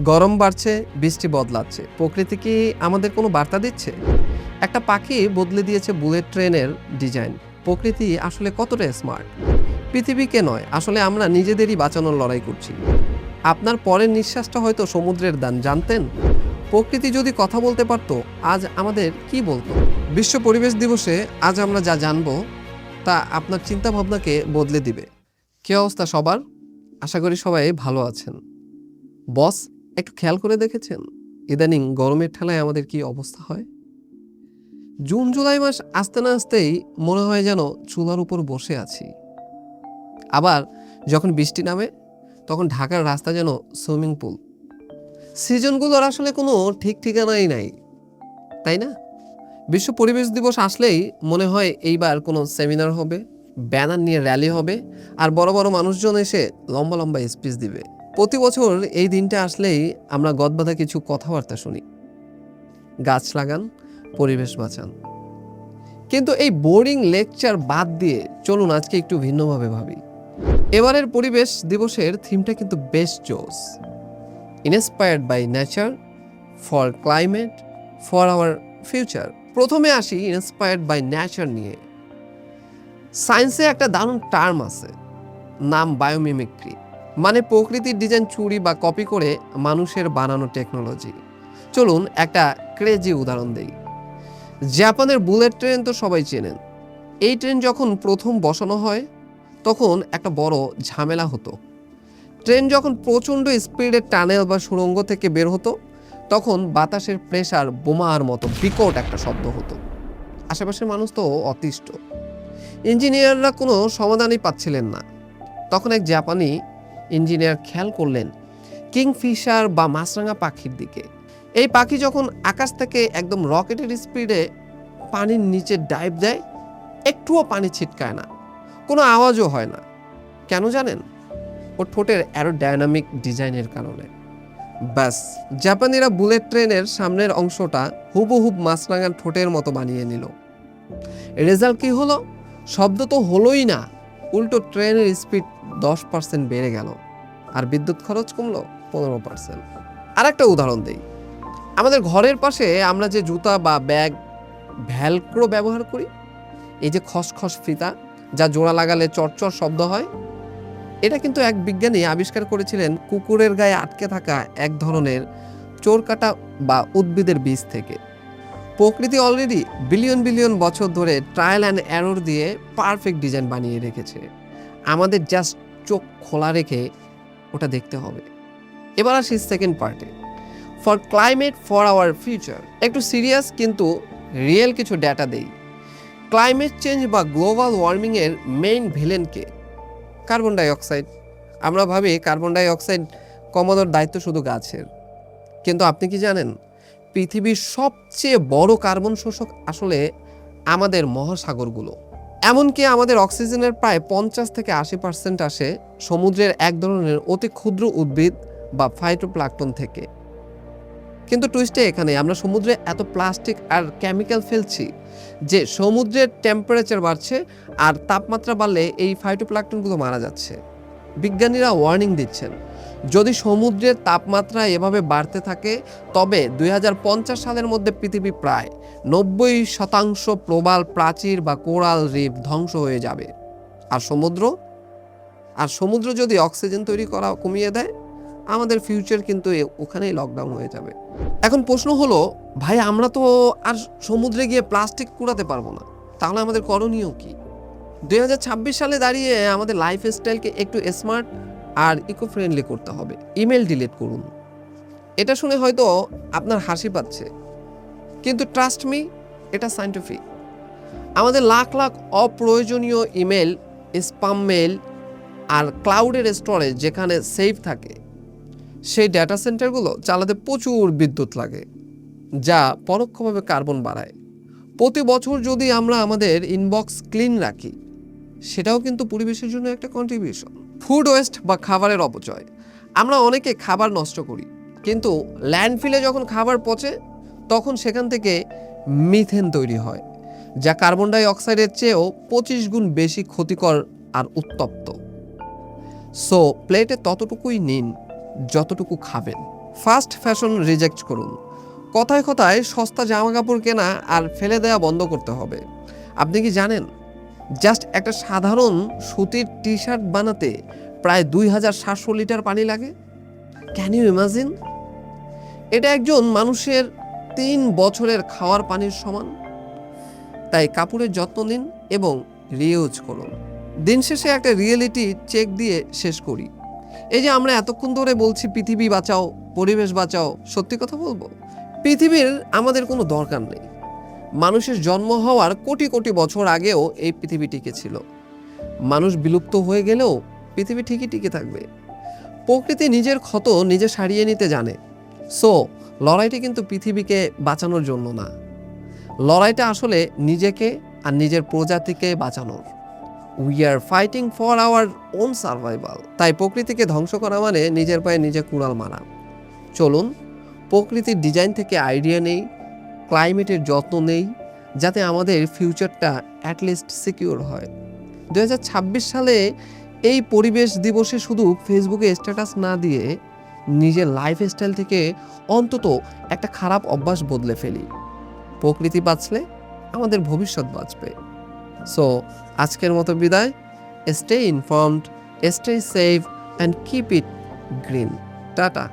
গরম বাড়ছে, বৃষ্টি বদলাচ্ছে। প্রকৃতি কি আমাদের কোনো বার্তা দিচ্ছে? একটা পাখি বদলে দিয়েছে বুলেট ট্রেনের ডিজাইন। প্রকৃতি আসলে কতটা স্মার্ট? পৃথিবীকে নয়, আসলে আমরা নিজেদেরই বাঁচানোর লড়াই করছি। আপনার পরের নিঃশ্বাসটা হয়তো সমুদ্রের দান, জানতেন? প্রকৃতি যদি কথা বলতে পারত, আজ আমাদের কি বলতো? বিশ্ব পরিবেশ দিবসে আজ আমরা যা জানবো তা আপনার চিন্তা ভাবনাকে বদলে দিবে। কি অবস্থা সবার? আশা করি সবাই ভালো আছেন। বস, একটু খেয়াল করে দেখেছেন ইদানিং গরমের ঠেলায় আমাদের কি অবস্থা হয়? জুন জুলাই মাস আসতে না আসতেই মনে হয় যেন চুলার উপর বসে আছি। আবার যখন বৃষ্টি নামে তখন ঢাকার রাস্তা যেন সুইমিং পুল। সিজনগুলোর আসলে কোনো ঠিক ঠিকানাই নাই, তাই না? বিশ্ব পরিবেশ দিবস আসলেই মনে হয় এইবার কোনো সেমিনার হবে, ব্যানার নিয়ে র্যালি হবে, আর বড় বড় মানুষজন এসে লম্বা লম্বা স্পিচ দিবে। প্রতি বছর এই দিনটা আসলেই আমরা গদবাঁধা কিছু কথাবার্তা শুনি, গাছ লাগান, পরিবেশ বাঁচান। কিন্তু এই বোরিং লেকচার বাদ দিয়ে চলুন আজকে একটু ভিন্নভাবে ভাবি। এবারের পরিবেশ দিবসের থিমটা কিন্তু বেশ জোস। Inspired by nature, for climate, for our future. প্রথমে আসি ইন্সপায়ার্ড বাই নেচার নিয়ে। সায়েন্সে একটা দারুণ টার্ম আছে, নাম বায়োমিমিক্রি। মানে প্রকৃতির ডিজাইন চুরি বা কপি করে মানুষের বানানো টেকনোলজি। চলুন একটা ক্রেজি উদাহরণ দেই। জাপানের বুলেট ট্রেন তো সবাই চেনেন। এই ট্রেন যখন প্রথম বসানো হয় তখন একটা বড় ঝামেলা হতো। ট্রেন যখন প্রচণ্ড স্পিডে টানেল বা সুড়ঙ্গ থেকে বের হতো তখন বাতাসের প্রেসার বোমার মতো বিকট একটা শব্দ হতো। আশেপাশের মানুষ তো অতিষ্ঠ, ইঞ্জিনিয়াররা কোনো সমাধানই পাচ্ছিলেন না। তখন এক জাপানি ইঞ্জিনিয়ার খেয়াল করলেন কিংফিশার বা মাছরাঙা পাখির দিকে। এই পাখি যখন আকাশ থেকে একদম রকেটের স্পিডে পানির নিচে ডাইভ দেয়, একটুও পানি ছিটকায় না, কোনো আওয়াজও হয় না। কেন জানেন? ওর ঠোঁটের অ্যারোডাইনামিক ডিজাইনের কারণে। ব্যাস, জাপানিরা বুলেট ট্রেনের সামনের অংশটা হুবহুব মাছরাঙার ঠোঁটের মতো বানিয়ে নিল। রেজাল্ট কি হলো? শব্দ তো হলোই না, উল্টো ট্রেনের স্পিড 10% বেড়ে গেল, আর বিদ্যুৎ খরচ কমলো 15%। আর একটা উদাহরণ দেই। আমাদের ঘরের পাশে আমরা যে জুতা বা ব্যাগ ভ্যালক্রো ব্যবহার করি, এই যে খসখস ফিতা যা জোড়া লাগালে চরচর শব্দ হয়, এটা কিন্তু এক বিজ্ঞানী আবিষ্কার করেছিলেন কুকুরের গায়ে আটকে থাকা এক ধরনের চোরকাটা বা উদ্ভিদের বীজ থেকে। প্রকৃতি অলরেডি বিলিয়ন বিলিয়ন বছর ধরে ট্রায়াল অ্যান্ড এরর দিয়ে পারফেক্ট ডিজাইন বানিয়ে রেখেছে। আমাদের জাস্ট চোখ খোলা রেখে ওটা দেখতে হবে। এবার আসি সেকেন্ড পার্টে, for climate, for our future. একটু সিরিয়াস কিন্তু রিয়েল কিছু ডেটা দেই। ক্লাইমেট চেঞ্জ বা global ওয়ার্মিংয়ের main ভিলেনকে? Carbon die oxide. আমরা ভাবি কার্বন ডাই অক্সাইড কমানোর দায়িত্ব শুধু গাছের, কিন্তু আপনি কি জানেন পৃথিবীর সবচেয়ে বড় কার্বন শোষক আসলে আমাদের মহাসাগরগুলো। এমনকি আমাদের অক্সিজেনের প্রায় 50 থেকে 80% আসে সমুদ্রের এক ধরনের অতি ক্ষুদ্র উদ্ভিদ বা ফাইটোপ্লাঙ্কটন থেকে। কিন্তু টুইস্টে এখানে, আমরা সমুদ্রে এত প্লাস্টিক আর কেমিক্যাল ফেলছি যে সমুদ্রের টেম্পারেচার বাড়ছে, আর তাপমাত্রা বাড়লে এই ফাইটোপ্লাঙ্কটনগুলো মারা যাচ্ছে। বিজ্ঞানীরা ওয়ার্নিং দিচ্ছেন, যদি সমুদ্রের তাপমাত্রা এভাবে বাড়তে থাকে তবে 2050 সালের মধ্যে পৃথিবী প্রায় 90% প্রবাল প্রাচীর বা কোরাল রিফ ধ্বংস হয়ে যাবে। আর সমুদ্র যদি অক্সিজেন তৈরি করা কমিয়ে দেয়, আমাদের ফিউচার কিন্তু ওখানেই লকডাউন হয়ে যাবে। এখন প্রশ্ন হলো, ভাই আমরা তো আর সমুদ্রে গিয়ে প্লাস্টিক কুড়াতে পারবো না, তাহলে আমাদের করণীয় কি? 2026 সালে দাঁড়িয়ে আমাদের লাইফস্টাইলকে একটু স্মার্ট আর ইকো ফ্রেন্ডলি করতে হবে। ইমেল ডিলিট করুন। এটা শুনে হয়তো আপনার হাসি পাচ্ছে, কিন্তু ট্রাস্ট মি, এটা সায়েন্টিফিক। আমাদের লাখ লাখ অপ্রয়োজনীয় ইমেল, স্প্যাম মেল আর ক্লাউডের স্টোরেজ যেখানে সেভ থাকে, সেই ডেটা সেন্টারগুলো চালাতে প্রচুর বিদ্যুৎ লাগে, যা পরোক্ষভাবে কার্বন বাড়ায়। প্রতি বছর যদি আমরা আমাদের ইনবক্স ক্লিন রাখি, সেটাও কিন্তু পরিবেশের জন্য একটা কন্ট্রিবিউশন। ফুড ওয়েস্ট বা খাবারের অপচয়। আমরা অনেকে খাবার নষ্ট করি, কিন্তু ল্যান্ডফিলে যখন খাবার পচে তখন সেখান থেকে মিথেন তৈরি হয়, যা কার্বন ডাই অক্সাইডের চেয়েও 25 গুণ বেশি ক্ষতিকর আর উত্তপ্ত। সো প্লেটে ততটুকুই নিন যতটুকু খাবেন। ফাস্ট ফ্যাশন রিজেক্ট করুন। কথায় কথায় সস্তা জামা কাপড় কেনা আর ফেলে দেওয়া বন্ধ করতে হবে। আপনি কি জানেন, জাস্ট একটা সাধারণ সুতির টি শার্ট বানাতে প্রায় 2700 লিটার পানি লাগে? Can you imagine? এটা একজন মানুষের 3 বছরের খাওয়ার পানির সমান। তাই কাপড়ের যত্ন নিন এবং রিইউজ করুন। দিন শেষে একটা রিয়েলিটি চেক দিয়ে শেষ করি। এই যে আমরা এতক্ষণ ধরে বলছি পৃথিবী বাঁচাও, পরিবেশ বাঁচাও, সত্যি কথা বলবো, পৃথিবীর আমাদের কোনো দরকার নেই। মানুষের জন্ম হওয়ার কোটি কোটি বছর আগেও এই পৃথিবী টিকে ছিল। মানুষ বিলুপ্ত হয়ে গেলেও পৃথিবী ঠিকই টিকে থাকবে। প্রকৃতি নিজের ক্ষত নিজে সারিয়ে নিতে জানে। সো লড়াইটি কিন্তু পৃথিবীকে বাঁচানোর জন্য না, লড়াইটা আসলে নিজেকে আর নিজের প্রজাতিকে বাঁচানোর। We are fighting for our own survival. তাই প্রকৃতিকে ধ্বংস করা মানে নিজের পায়ে নিজে কুড়াল মারা। চলুন প্রকৃতির ডিজাইন থেকে আইডিয়া নেই, ক্লাইমেটের যত্ন নেই, যাতে আমাদের ফিউচারটা অ্যাটলিস্ট সিকিউর হয়। 2026 সালে এই পরিবেশ দিবসে শুধু ফেসবুকে স্ট্যাটাস না দিয়ে নিজের লাইফস্টাইল থেকে অন্তত একটা খারাপ অভ্যাস বদলে ফেলি। প্রকৃতি বাঁচলে আমাদের ভবিষ্যৎ বাঁচবে। সো আজকের মতো বিদায়। Stay informed, stay safe and keep it green. Tata.